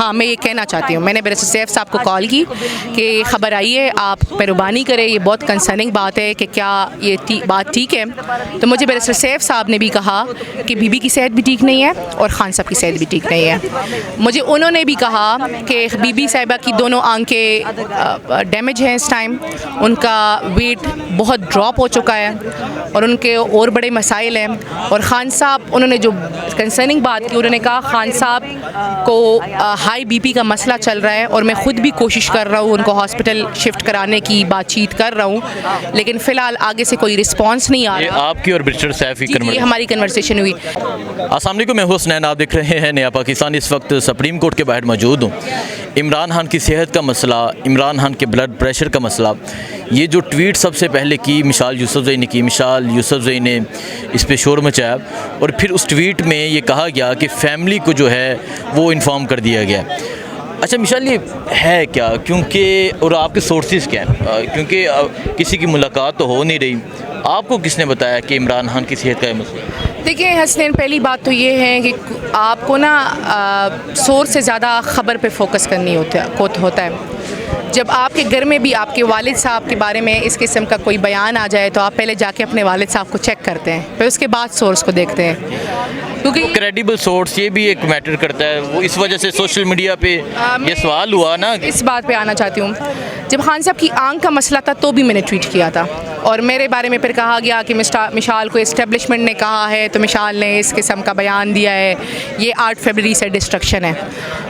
हाँ, मैं ये कहना चाहती हूँ, मैंने बैरिस्टर सैफ साहब को कॉल की कि ख़बर आई है, आप मेहरबानी करें, ये बहुत कंसर्निंग बात है कि क्या ये बात ठीक है। तो मुझे बैरिस्टर सैफ साहब ने भी कहा कि बीबी की सेहत भी ठीक नहीं है और ख़ान साहब की सेहत भी ठीक नहीं है। मुझे उन्होंने भी कहा कि बीबी साहिबा की दोनों आंखें डैमेज हैं इस टाइम, उनका वेट बहुत ड्रॉप हो चुका है और उनके और बड़े मसाइल हैं। और ख़ान साहब, उन्होंने जो कंसर्निंग बात की, उन्होंने कहा ख़ान साहब को हाई बीपी का मसला चल रहा है और मैं ख़ुद भी कोशिश कर रहा हूँ उनको हॉस्पिटल शिफ्ट कराने की बातचीत कर रहा हूँ, लेकिन फ़िलहाल आगे से कोई रिस्पांस नहीं आ रहा। आपकी और बैरिस्टर सैफ की हमारी कन्वर्सेशन हुई। अस्सलाम वालेकुम, मैं हुसनैन, आप देख रहे हैं नया पाकिस्तान। इस वक्त सुप्रीम कोर्ट के बाहर मौजूद हूँ। इमरान खान की सेहत का मसला, इमरान खान के ब्लड प्रेशर का मसला, ये जो ट्वीट सबसे पहले की मिसाल यूसुफजई ने की, मिसाल यूसुफजई ने इस पे शोर मचाया और फिर उस ट्वीट में ये कहा गया कि फैमिली को जो है वो इन्फॉर्म कर दिया गया। अच्छा मिसाल, ये है क्या? क्योंकि और आपके सोर्सेज क्या हैं? क्योंकि किसी की मुलाकात तो हो नहीं रही, आपको किसने बताया कि इमरान खान की सेहत का मसला? देखिए हसनैन, पहली बात तो ये है कि आपको ना सोर्स से ज़्यादा ख़बर पे फोकस करनी होता है। जब आपके घर में भी आपके वालिद साहब के बारे में इस किस्म का कोई बयान आ जाए तो आप पहले जाके अपने वालिद साहब को चेक करते हैं, फिर उसके बाद सोर्स को देखते हैं, क्योंकि क्रेडिबल सोर्स ये भी एक मैटर करता है। वो इस वजह से सोशल मीडिया पे ये सवाल हुआ ना। इस बात पे आना चाहती हूँ, जब खान साहब की आंख का मसला था तो भी मैंने ट्वीट किया था और मेरे बारे में फिर कहा गया कि मिशाल को इस्टेब्लिशमेंट ने कहा है, तो मिशाल ने इस किस्म का बयान दिया है, ये 8 फरवरी से डिस्ट्रक्शन है।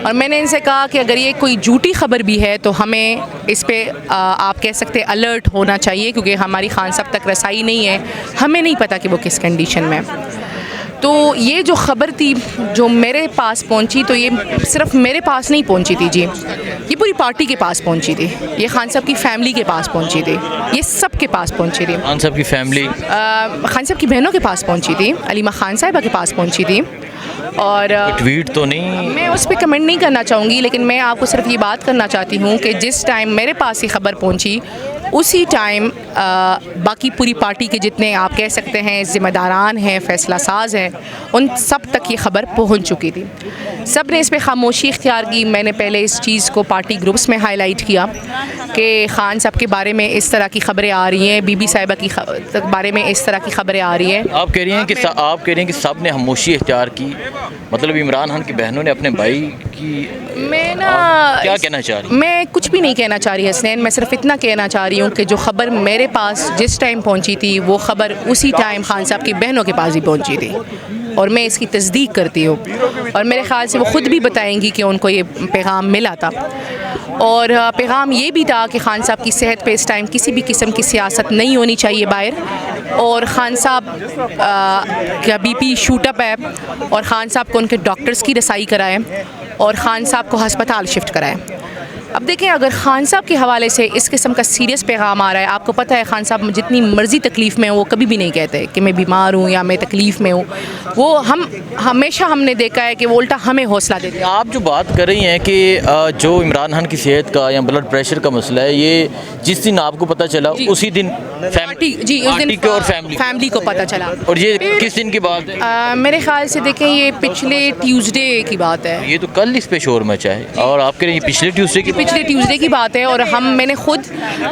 और मैंने इनसे कहा कि अगर ये कोई झूठी खबर भी है तो हमें इस पे आप कह सकते अलर्ट होना चाहिए, क्योंकि हमारी खान साहब तक रसाई नहीं है, हमें नहीं पता कि वो किस कंडीशन में है। तो ये जो ख़बर थी जो मेरे पास पहुंची, तो ये सिर्फ मेरे पास नहीं पहुंची थी जी, ये पूरी पार्टी के पास पहुंची थी, ये खान साहब की फैमिली के पास पहुंची थी, ये सब के पास पहुंची थी। खान साहब की फैमिली, खान साहब की बहनों के पास पहुंची थी, अलीमा खान साहिबा के पास पहुंची थी। और ट्वीट तो नहीं, मैं उस पर कमेंट नहीं करना चाहूँगी, लेकिन मैं आपको सिर्फ ये बात करना चाहती हूँ कि जिस टाइम मेरे पास ये ख़बर पहुँची उसी टाइम बाकी पूरी पार्टी के जितने आप कह सकते हैं ज़िम्मेदारान हैं, फ़ैसला साज हैं, उन सब तक ये ख़बर पहुंच चुकी थी। सब ने इस पर खामोशी इख्तियार की। मैंने पहले इस चीज़ को पार्टी ग्रुप्स में हाईलाइट किया कि ख़ान साहब के बारे में इस तरह की ख़बरें आ रही हैं, बीबी साहिबा की बारे में इस तरह की ख़बरें आ रही हैं। आप कह रही हैं कि सब ने खामोशी इख्तियार की, मतलब इमरान खान की बहनों ने अपने भाई की, मैं ना क्या कहना चाह रही? मैं कुछ भी नहीं कहना चाह रही हसनैन, मैं सिर्फ इतना कहना चाह रही हूँ कि जो ख़बर मेरे पास जिस टाइम पहुँची थी वो ख़बर उसी टाइम खान साहब की बहनों के पास ही पहुँची थी और मैं इसकी तस्दीक करती हूँ और मेरे ख़्याल से वो ख़ुद भी बताएंगी कि उनको ये पैगाम मिला था। और पैगाम ये भी था कि खान साहब की सेहत पे इस टाइम किसी भी किस्म की सियासत नहीं होनी चाहिए बाहर, और खान साहब का बीपी शूटअप है और खान साहब को उनके डॉक्टर्स की रसाई कराएं और ख़ान साहब को हस्पताल शिफ्ट कराएं। अब देखें, अगर ख़ान साहब के हवाले से इस किस्म का सीरियस पैगाम आ रहा है, आपको पता है ख़ान साहब जितनी मर्ज़ी तकलीफ़ में हो वो कभी भी नहीं कहते कि मैं बीमार हूँ या मैं तकलीफ़ में हूँ, वो हमेशा हमने देखा है कि वो उल्टा हमें हौसला देते हैं। आप जो बात कर रही हैं कि जो इमरान खान की सेहत का या ब्लड प्रेशर का मसला है, ये जिस दिन आपको पता चला उसी दिन पार्टी और फैमिली को पता चला। और ये किस दिन की बात है? मेरे ख्याल से देखें ये पिछले ट्यूसडे की बात है। ये तो कल इस पे शोर मचा है और आप कह रहे हैं पिछले ट्यूसडे की बात है। और मैंने खुद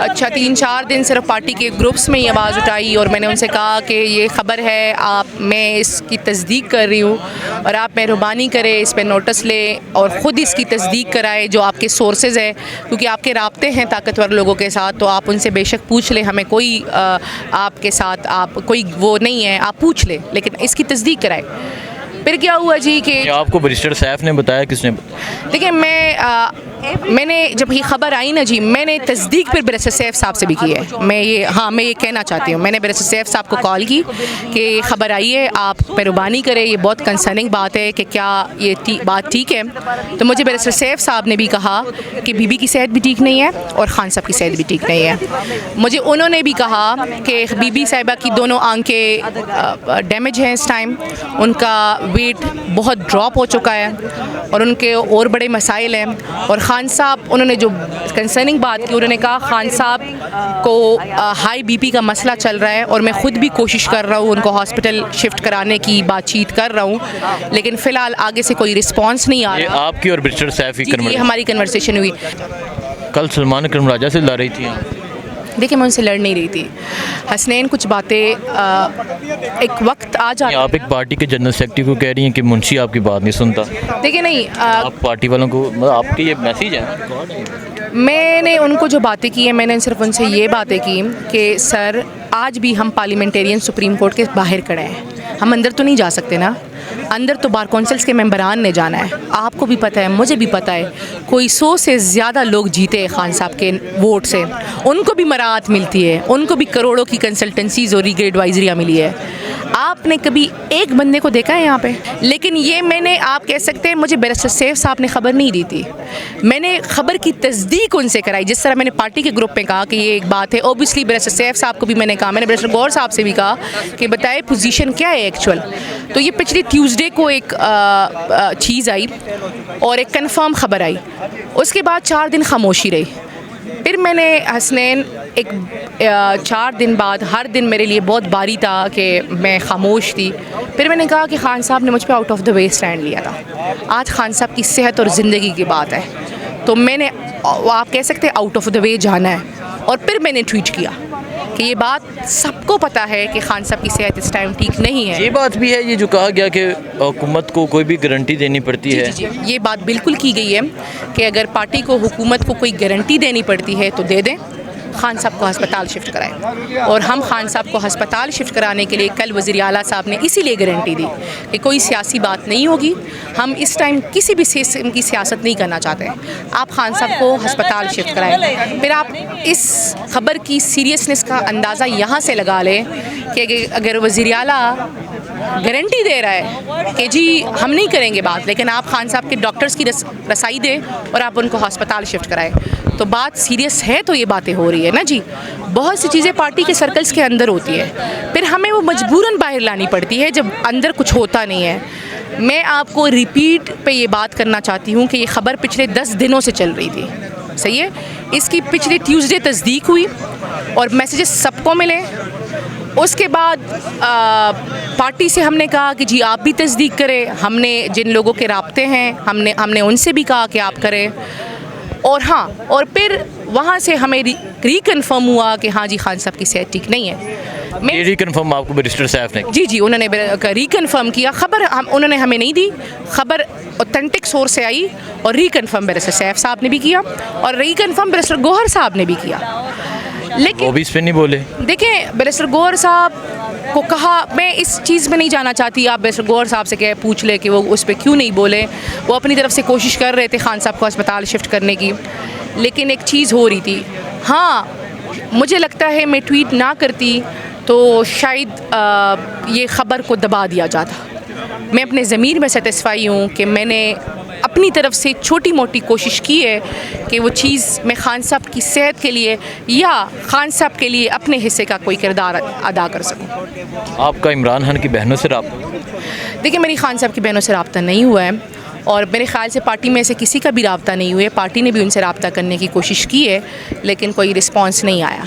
3-4 दिन सिर्फ पार्टी के ग्रुप्स में ये आवाज़ उठाई और मैंने उनसे कहा कि ये ख़बर है, मैं इसकी तस्दीक कर रही हूँ और आप मेहरबानी करें इस पर नोटिस लें और ख़ुद इसकी तस्दीक कराएं जो आपके सोर्सेज हैं, क्योंकि आपके राब्ते हैं ताकतवर लोगों के साथ, तो आप उनसे बेशक पूछ लें, हमें कोई आपके साथ आप कोई वो नहीं है, आप पूछ लें, लेकिन इसकी तस्दीक कराएं। फिर क्या हुआ जी कि आपको बैरिस्टर सैफ ने बताया? किसने? देखिए, मैंने जब ये ख़बर आई ना जी, मैंने तस्दीक फिर बैरिस्टर सैफ साहब से भी की है। मैं ये कहना चाहती हूँ, मैंने बैरिस्टर सैफ साहब को कॉल की कि ख़बर आई है, आप मेहरबानी करें, ये बहुत कंसर्निंग बात है कि क्या ये बात ठीक है। तो मुझे बैरिस्टर सैफ साहब ने भी कहा कि बीबी की सेहत भी ठीक नहीं है और ख़ान साहब की सेहत भी ठीक नहीं है। मुझे उन्होंने भी कहा कि बीबी साहिबा की दोनों आंखें डैमेज हैं इस टाइम, उनका वेट बहुत ड्रॉप हो चुका है और उनके और बड़े मसाइल हैं। और खान साहब उन्होंने जो कंसर्निंग बात की, उन्होंने कहा खान साहब को हाई बीपी का मसला चल रहा है और मैं ख़ुद भी कोशिश कर रहा हूँ उनको हॉस्पिटल शिफ्ट कराने की बातचीत कर रहा हूँ, लेकिन फ़िलहाल आगे से कोई रिस्पॉन्स नहीं आ ये रहा। आपकी और बैरिस्टर सैफ की ये कन्वर्सेशन हमारी कन्वर्सेशन हुई। कल सलमान अकरम राजा से लड़ रही थी आप? देखिए मैं उनसे लड़ नहीं रही थी। हसनैन कुछ बातें एक वक्त आ जाता। आप एक पार्टी के जनरल सेक्रेटरी को कह रही हैं कि मुंशी आपकी बात नहीं सुनता। देखिए नहीं, आप पार्टी वालों को, मतलब आपके ये मैसेज है? मैंने उनको जो बातें की हैं, मैंने सिर्फ उनसे ये बातें की कि सर आज भी हम पार्लियामेंटेरियन सुप्रीम कोर्ट के बाहर खड़े हैं, हम अंदर तो नहीं जा सकते ना, अंदर तो बार कौंसिल्स के मेंबरान ने जाना है। आपको भी पता है, मुझे भी पता है, कोई 100 से ज़्यादा लोग जीते हैं खान साहब के वोट से, उनको भी मराहत मिलती है, उनको भी करोड़ों की कंसल्टेंसीज और लीगल एडवाइजरियाँ मिली है। आपने कभी एक बंदे को देखा है यहाँ पे? लेकिन ये मैंने, आप कह सकते हैं मुझे बैरिस्टर सैफ साहब ने ख़बर नहीं दी थी, मैंने ख़बर की तस्दीक उनसे कराई। जिस तरह मैंने पार्टी के ग्रुप में कहा कि ये एक बात है, ओबियसली बैरिस्टर सैफ साहब को भी मैंने कहा, मैंने बैरिस्टर गौर साहब से भी कहा कि बताए पोजीशन क्या है एक्चुअल। तो ये पिछली ट्यूसडे को एक चीज़ आई और एक कंफर्म ख़बर आई, उसके बाद 4 दिन खामोशी रही। फिर मैंने हसनैन एक 4 दिन बाद हर दिन मेरे लिए बहुत भारी था कि मैं खामोश थी। फिर मैंने कहा कि खान साहब ने मुझ पर out of the way stand लिया था। आज खान साहब की सेहत और ज़िंदगी की बात है, तो मैंने, आप कह सकते हैं, आउट ऑफ द वे जाना है। और फिर मैंने ट्वीट किया कि ये बात सबको पता है कि खान साहब की सेहत इस टाइम ठीक नहीं है। ये बात भी है, ये जो कहा गया कि हुकूमत को कोई भी गारंटी देनी पड़ती है। जी, ये बात बिल्कुल की गई है कि अगर पार्टी को, हुकूमत को कोई गारंटी देनी पड़ती है तो दे दें, खान साहब को हस्पताल शिफ्ट कराएं। और हम खान साहब को हस्पताल शिफ्ट कराने के लिए कल वज़ीर आला साहब ने इसीलिए गारंटी दी कि कोई सियासी बात नहीं होगी, हम इस टाइम किसी भी किस्म की सियासत नहीं करना चाहते हैं, आप खान साहब को हस्पताल शिफ्ट कराएं। फिर आप इस खबर की सीरियसनेस का अंदाज़ा यहाँ से लगा लें कि अगर वज़ीर आला गारंटी दे रहा है कि जी हम नहीं करेंगे बात, लेकिन आप खान साहब के डॉक्टर्स की रसाई दें और आप उनको हस्पताल शिफ्ट कराएं, तो बात सीरियस है। तो ये बातें हो रही है ना जी, बहुत सी चीज़ें पार्टी के सर्कल्स के अंदर होती है, फिर हमें वो मजबूरन बाहर लानी पड़ती है जब अंदर कुछ होता नहीं है। मैं आपको रिपीट पे ये बात करना चाहती हूँ कि ये ख़बर पिछले 10 दिनों से चल रही थी, सही है, इसकी पिछले ट्यूसडे तस्दीक हुई और मैसेजेस सबको मिले। उसके बाद पार्टी से हमने कहा कि जी आप भी तस्दीक करें, हमने जिन लोगों के राब्ते हैं हमने उनसे भी कहा कि आप करें। और हाँ, और फिर वहाँ से हमें रिकन्फर्म हुआ कि हाँ जी खान साहब की सेहत ठीक नहीं है। ये रिकन्फर्म आपको बैरिस्टर सैफ ने? जी, उन्होंने रिकन्फर्म किया। ख़बर उन्होंने हमें नहीं दी, ख़बर ऑथेंटिक सोर्स से आई और रिकन्फर्म बैरिस्टर सैफ साहब ने भी किया और रिकन्फर्म बैरिस्टर गौहर साहब ने भी किया। लेकिन वो भी इस पे नहीं बोले। देखें, बैरिस्टर गौहर साहब को कहा, मैं इस चीज़ में नहीं जाना चाहती, आप बैरिस्टर गौहर साहब से कह पूछ ले कि वो उस पर क्यों नहीं बोले। वो अपनी तरफ से कोशिश कर रहे थे खान साहब को अस्पताल शिफ्ट करने की, लेकिन एक चीज़ हो रही थी। हाँ, मुझे लगता है मैं ट्वीट ना करती तो शायद ये ख़बर को दबा दिया जाता। मैं अपने ज़मीर में सेटिस्फाई हूँ कि मैंने अपनी तरफ से छोटी मोटी कोशिश की है कि वो चीज़ मैं खान साहब की सेहत के लिए या खान साहब के लिए अपने हिस्से का कोई किरदार अदा कर सकूं। आपका इमरान खान की बहनों से रब्ता? देखिए, मेरी खान साहब की बहनों से रब्ता नहीं हुआ है और मेरे ख़्याल से पार्टी में से किसी का भी रब्ता नहीं हुआ है। पार्टी ने भी उनसे रब्ता करने की कोशिश की है लेकिन कोई रिस्पॉन्स नहीं आया।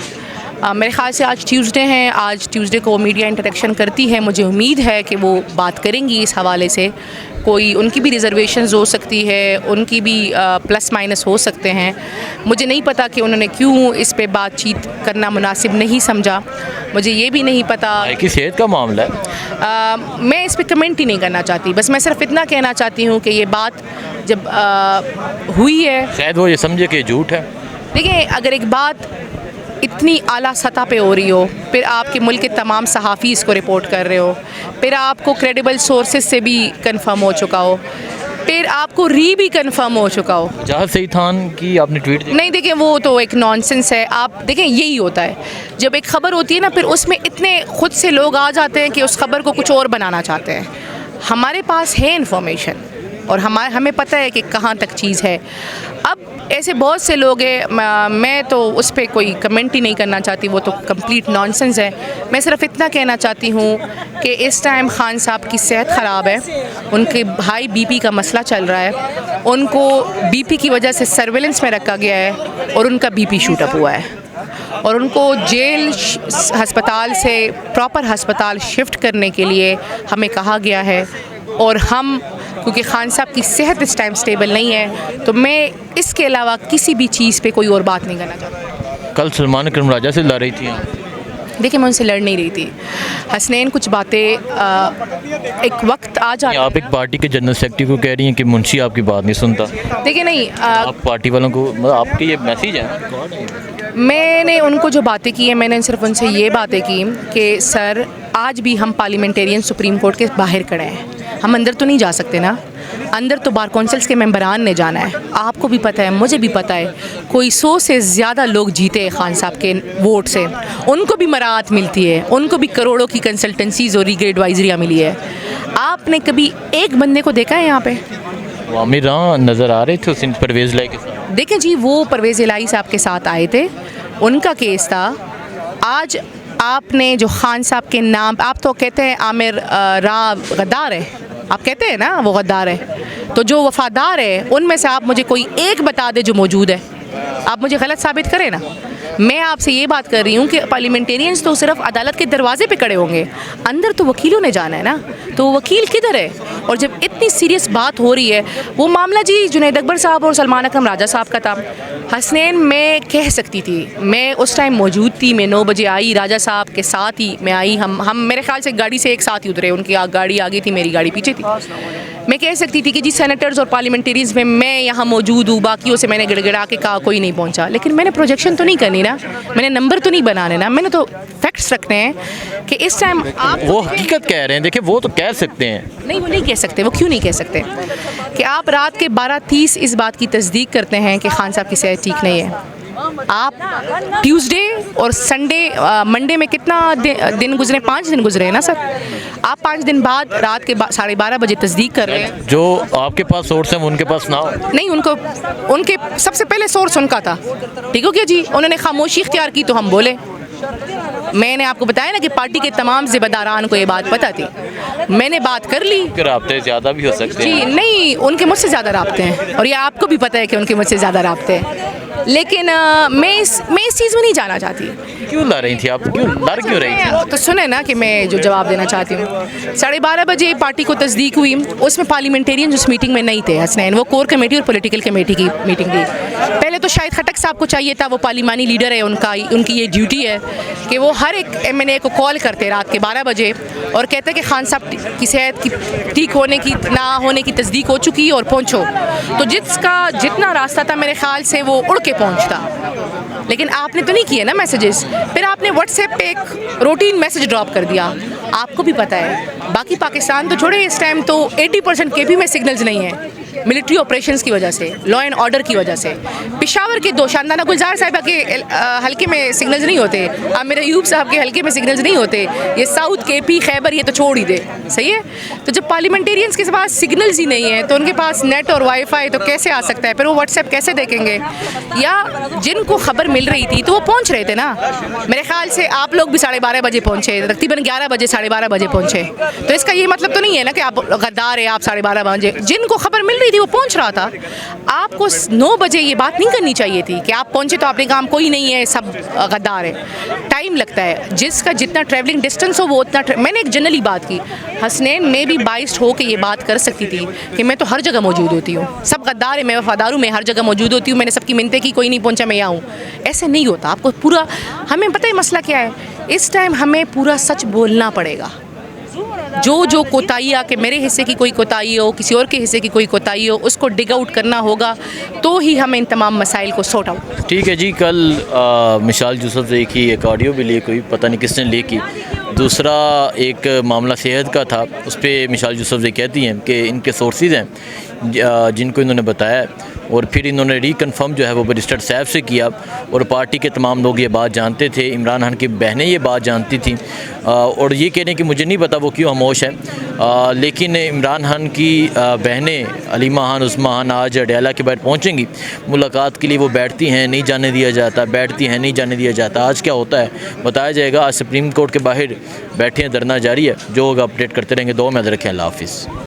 मेरे ख़्याल से आज ट्यूसडे हैं, आज ट्यूसडे को मीडिया इंटरेक्शन करती है, मुझे उम्मीद है कि वो बात करेंगी इस हवाले से। कोई उनकी भी रिजर्वेशंस हो सकती है, उनकी भी प्लस माइनस हो सकते हैं। मुझे नहीं पता कि उन्होंने क्यों इस पे बातचीत करना मुनासिब नहीं समझा, मुझे ये भी नहीं पता। की सेहत का मामला है, मैं इस पे कमेंट ही नहीं करना चाहती। बस मैं सिर्फ इतना कहना चाहती हूँ कि ये बात जब हुई है, शायद वो ये समझे कि झूठ है। देखिए, अगर एक बात इतनी आला सतह पे हो रही हो, फिर आपके मुल्क के तमाम सहाफ़ी इसको रिपोर्ट कर रहे हो, फिर आपको क्रेडिबल सोर्सेज से भी कंफर्म हो चुका हो, फिर आपको भी कंफर्म हो चुका हो। जहाँ सही थान की आपने ट्वीट नहीं, देखिए वो तो एक नॉनसेंस है। आप देखें, यही होता है जब एक ख़बर होती है ना, फिर उसमें इतने खुद से लोग आ जाते हैं कि उस खबर को कुछ और बनाना चाहते हैं। हमारे पास है इन्फॉर्मेशन और हमें पता है कि कहाँ तक चीज़ है। अब ऐसे बहुत से लोग हैं, मैं तो उस पर कोई कमेंट ही नहीं करना चाहती, वो तो कंप्लीट नॉनसेंस है। मैं सिर्फ इतना कहना चाहती हूँ कि इस टाइम खान साहब की सेहत ख़राब है, उनके हाई बीपी का मसला चल रहा है, उनको बीपी की वजह से सर्वेलेंस में रखा गया है और उनका बीपी शूट अप हुआ है और उनको जेल अस्पताल से प्रॉपर अस्पताल शिफ्ट करने के लिए हमें कहा गया है। और हम, क्योंकि खान साहब की सेहत इस टाइम स्टेबल नहीं है, तो मैं इसके अलावा किसी भी चीज़ पे कोई और बात नहीं करना चाहती। कल सलमान अकरम राजा से लड़ रही थी आप? देखिए, मैं उनसे लड़ नहीं रही थी। हसनैन कुछ बातें एक वक्त आ जाता, आप एक पार्टी के जनरल सेक्रेटरी को कह रही हैं कि मुंशी आपकी बात नहीं सुनता। देखिए नहीं, आप पार्टी वालों को, मतलब आपके ये मैसेज है? मैंने उनको जो बातें की हैं, मैंने सिर्फ उनसे ये बातें की कि सर, आज भी हम पार्लियामेंटेरियन सुप्रीम कोर्ट के बाहर खड़े हैं, हम अंदर तो नहीं जा सकते ना, अंदर तो बार कौंसिल्स के मेंबरान ने जाना है। आपको भी पता है, मुझे भी पता है, कोई 100 से ज़्यादा लोग जीते हैं खान साहब के वोट से, उनको भी मराहत मिलती है, उनको भी करोड़ों की कंसल्टेंसीज और लीगल एडवाइजरियाँ मिली है। आपने कभी एक बंदे को देखा है यहाँ पे? वो आमिर नज़र आ रहे थे उस परवेज़ लाई के साथ। देखें जी, वो परवेज़ इलाही साहब के साथ आए थे, उनका केस था। आज आपने जो खान साहब के नाम, आप तो कहते हैं आमिर गद्दार है, आप कहते हैं ना वो गद्दार है, तो जो वफादार है उनमें से आप मुझे कोई एक बता दे जो मौजूद है, आप मुझे गलत साबित करें ना। मैं आपसे ये बात कर रही हूँ कि पार्लियामेंटेरियंस तो सिर्फ अदालत के दरवाजे पे खड़े होंगे, अंदर तो वकीलों ने जाना है ना, तो वकील किधर है? और जब इतनी सीरियस बात हो रही है, वो मामला जी जुनैद अकबर साहब और सलमान अकरम राजा साहब का था। हसनैन, मैं कह सकती थी, मैं उस टाइम मौजूद थी, मैं 9 बजे आई, राजा साहब के साथ ही मैं आई, हम मेरे ख्याल से गाड़ी से एक साथ ही उतरे, उनकी गाड़ी आगे थी, मेरी गाड़ी पीछे थी। मैं कह सकती थी कि जी सेनेटर्स और पार्लियामेंटेरियंस में मैं यहाँ मौजूद हूँ, बाकियों से मैंने गिड़गिड़ा के कहा कोई नहीं पहुँचा, लेकिन मैंने प्रोजेक्शन तो नहीं करनी ना, मैंने नंबर तो नहीं बनाने ना, मैंने तो फैक्ट्स रखने हैं कि इस टाइम आप वो हकीकत कह रहे हैं। देखिए, वो तो कह सकते हैं। नहीं, वो नहीं कह सकते। वो क्यों नहीं कह सकते? कि आप रात के 12:30 इस बात की तस्दीक करते हैं कि खान साहब की सेहत ठीक नहीं है। आप ट्यूसडे और संडे, मंडे में कितना दिन गुजरे? 5 दिन गुजरे हैं ना सर। आप 5 दिन बाद रात के 12:30 बजे तस्दीक कर रहे हैं। जो आपके पास सोर्स है वो उनके पास ना हो? नहीं, उनके सबसे पहले सोर्स उनका था, ठीक हो गया जी, उन्होंने खामोशी इख्तियार की तो हम बोले। मैंने आपको बताया ना कि पार्टी के तमाम ज़िम्मेदारान को ये बात पता थी, मैंने बात कर ली। राब्ते ज़्यादा भी हो सकते हैं जी नहीं, उनके मुझसे ज़्यादा राब्ते हैं और ये आपको भी पता है कि उनके मुझसे ज़्यादा राब्ते हैं, लेकिन मैं इस चीज़ में नहीं जाना चाहती। क्यों लड़ रही थी आप? लड़ क्यों रही थी? तो सुने ना कि मैं जो जवाब देना चाहती हूँ। 12:30 बजे पार्टी को तस्दीक हुई, उसमें पार्लियामेंटेरियन उस मीटिंग में नहीं थे हसनैन, वो कोर कमेटी और पॉलिटिकल कमेटी की मीटिंग थी। पहले तो शायद खटक साहब को चाहिए था, वो पार्लिमानी लीडर है, उनकी ये ड्यूटी है कि वो हर एक MNA को कॉल करते रात के 12 बजे और कहते कि खान साहब की सेहत की ठीक होने की ना होने की तस्दीक हो चुकी है और पहुँचो। तो जिसका जितना रास्ता था मेरे ख्याल से वो उड़ के पहुँचता, लेकिन आपने तो नहीं किए ना मैसेजेस। फिर आपने व्हाट्सएप पे एक रूटीन मैसेज ड्रॉप कर दिया। आपको भी पता है, बाकी पाकिस्तान तो छोड़े, इस टाइम तो 80% KP में सिग्नल्स नहीं है, मिलिट्री ऑपरेशंस की वजह से, लॉ एंड ऑर्डर की वजह से। पेशावर के 2 शानदाना गुलजार साहिबा के हल्के में सिग्नल्स नहीं होते, आमिर अयूब साहब के हल्के में सिग्नल्स नहीं होते, ये साउथ KP खैबर ये तो छोड़ ही दे, सही है। तो जब पार्लियामेंटेरियंस के पास सिग्नल्स ही नहीं है तो उनके पास नेट और वाईफाई तो कैसे आ सकता है? फिर वो व्हाट्सएप कैसे देखेंगे? या जिनको खबर मिल रही थी तो वो पहुंच रहे थे ना। मेरे ख्याल से आप लोग भी 12:30 बजे पहुंचे, तकरीबन 11 बजे 12:30 बजे पहुंचे, तो इसका ये मतलब तो नहीं है ना कि आप गद्दार है, आप 12:30 बजे। जिनको खबर मिल रही थी वो पहुंच रहा था। आपको 9 बजे ये बात नहीं करनी चाहिए थी कि आप पहुंचे तो आपने काम कोई नहीं है, सब गद्दार है। टाइम लगता है, जिसका जितना ट्रैवलिंग डिस्टेंस हो वो उतना। मैंने एक जनरली बात की, हसनैन मैं भी बाइस्ड हो के ये बात कर सकती थी कि मैं तो हर जगह मौजूद होती हूँ, सब गद्दार है, मैं वफादार हूँ, मैं हर जगह मौजूद होती हूँ, मैंने सबकी मिन्नतें की, कोई नहीं पहुँचा मैं यहाँ हूँ। ऐसे नहीं होता। आपको पूरा, हमें पता है मसला क्या है, इस टाइम हमें पूरा सच बोलना पड़ेगा। जो कोताही कि मेरे हिस्से की कोई कोताही हो, किसी और के हिस्से की कोई कोताही हो, उसको डिग आउट करना होगा, तो ही हम इन तमाम मसाइल को सॉर्ट आउट। ठीक है जी। कल मिसाल यूसुफ से की एक ऑडियो भी ली, कोई पता नहीं किसने ली की। दूसरा एक मामला सेहत का था, उस पर मिसाल यूसुफ कहती हैं कि इनके सोर्सेज हैं जिनको इन्होंने बताया और फिर इन्होंने रिकन्फर्म जो है वो बैरिस्टर साहब से किया और पार्टी के तमाम लोग ये बात जानते थे, इमरान खान की बहनें ये बात जानती थी और ये कह रहे हैं कि मुझे नहीं पता वो क्यों खामोश है, लेकिन इमरान खान की बहनें अलीमा खान, उस्मा खान आज अडयाला के बाहर पहुँचेंगी मुलाकात के लिए। वो बैठती हैं, नहीं जाने दिया जाता, बैठती हैं, नहीं जाने दिया जाता। आज क्या होता है बताया जाएगा। आज सुप्रीम कोर्ट के बाहर बैठे हैं, धरना जारी है, जो होगा अपडेट करते रहेंगे। दो में याद रखें। अल्लाह हाफिज़।